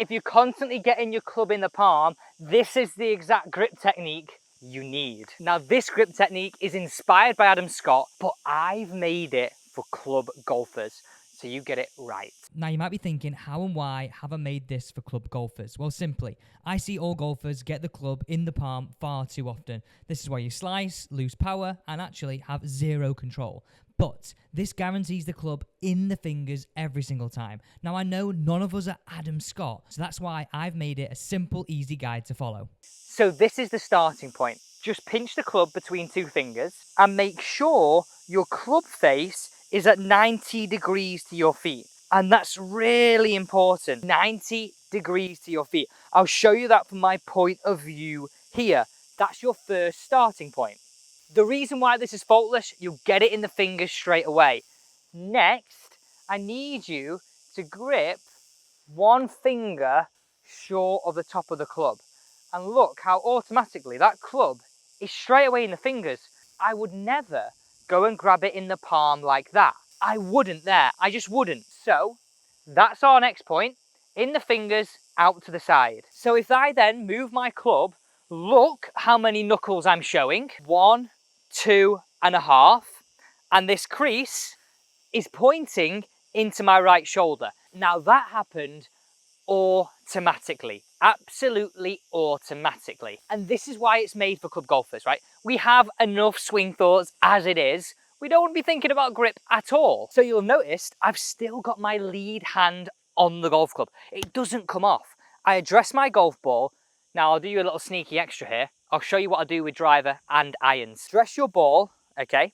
If you're constantly getting your club in the palm, this is the exact grip technique you need. Now, this grip technique is inspired by Adam Scott, but I've made it for club golfers, so you get it right. Now you might be thinking, how and why have I made this for club golfers? Well, simply, I see all golfers get the club in the palm far too often. This is why you slice, lose power, and actually have zero control. But this guarantees the club in the fingers every single time. Now, I know none of us are Adam Scott, so that's why I've made it a simple, easy guide to follow. So this is the starting point. Just pinch the club between two fingers and make sure your club face is at 90 degrees to your feet. And that's really important, 90 degrees to your feet. I'll show you that from my point of view here. That's your first starting point. The reason why this is faultless, you'll get it in the fingers straight away. Next, I need you to grip one finger short of the top of the club. And look how automatically that club is straight away in the fingers. I would never go and grab it in the palm like that. I wouldn't there, I just wouldn't. So that's our next point, in the fingers, out to the side. So if I then move my club, look how many knuckles I'm showing. 1, 2.5. And this crease is pointing into my right shoulder. Now that happened automatically, absolutely automatically. And this is why it's made for club golfers, right? We have enough swing thoughts as it is. We don't want to be thinking about grip at all. So you'll notice I've still got my lead hand on the golf club. It doesn't come off. I address my golf ball. Now I'll do you a little sneaky extra here. I'll show you what I do with driver and irons. Dress your ball, okay?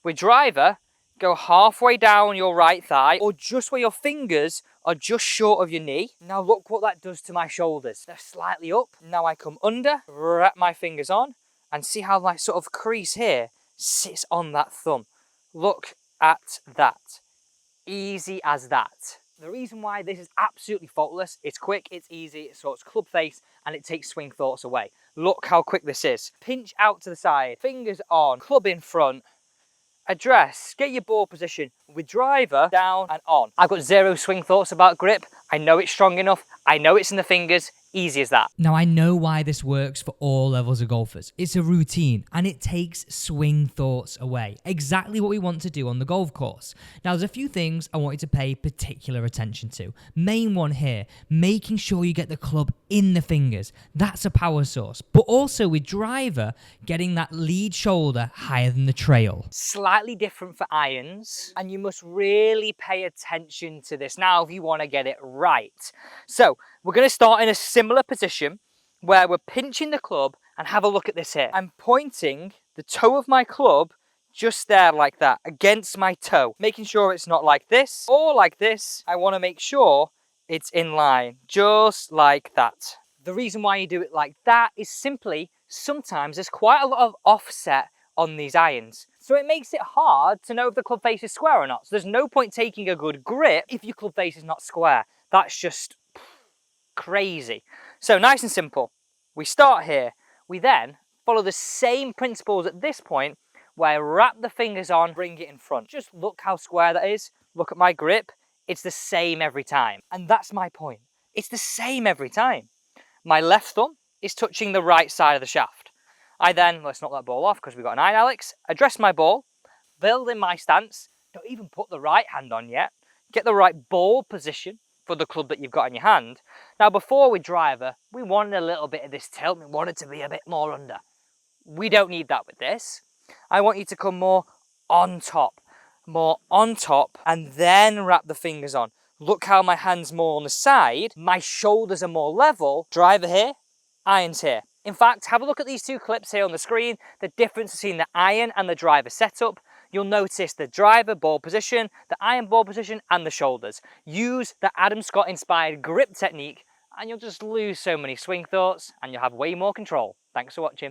With driver, go halfway down your right thigh or just where your fingers are just short of your knee. Now look what that does to my shoulders. They're slightly up. Now I come under, wrap my fingers on, and see how my sort of crease here sits on that thumb. Look at that. Easy as that. The reason why this is absolutely faultless, it's quick, it's easy, so it's club face, and it takes swing thoughts away. Look how quick this is. Pinch out to the side, fingers on, club in front, address, get your ball position with driver down and on. I've got zero swing thoughts about grip. I know it's strong enough. I know it's in the fingers. Easy as that. Now, I know why this works for all levels of golfers. It's a routine and it takes swing thoughts away. Exactly what we want to do on the golf course. Now, there's a few things I want you to pay particular attention to. Main one here, making sure you get the club in the fingers. That's a power source. But also with driver, getting that lead shoulder higher than the trail. Slightly different for irons, and you must really pay attention to this now if you want to get it right. So we're going to start in a similar position where we're pinching the club, and have a look at this here. I'm pointing the toe of my club just there like that against my toe, making sure it's not like this or like this. I want to make sure it's in line, just like that. The reason why you do it like that is simply sometimes there's quite a lot of offset on these irons. So it makes it hard to know if the club face is square or not. So there's no point taking a good grip if your club face is not square. That's just crazy. So nice and simple. We start here. We then follow the same principles at this point where I wrap the fingers on, bring it in front. Just look how square that is. Look at my grip. It's the same every time. And that's my point. It's the same every time. My left thumb is touching the right side of the shaft. I then, let's knock that ball off because we've got an iron, Alex. Address my ball, build in my stance. Don't even put the right hand on yet. Get the right ball position for the club that you've got in your hand. Now, before we driver, we wanted a little bit of this tilt. We want it to be a bit more under. We don't need that with this. I want you to come more on top, and then wrap the fingers on. Look how my hand's more on the side. My shoulders are more level. Driver here, irons here. In fact, have a look at these two clips here on the screen. The difference between the iron and the driver setup. You'll notice the driver ball position, the iron ball position, and the shoulders. Use the Adam Scott inspired grip technique and you'll just lose so many swing thoughts and you'll have way more control. Thanks for watching.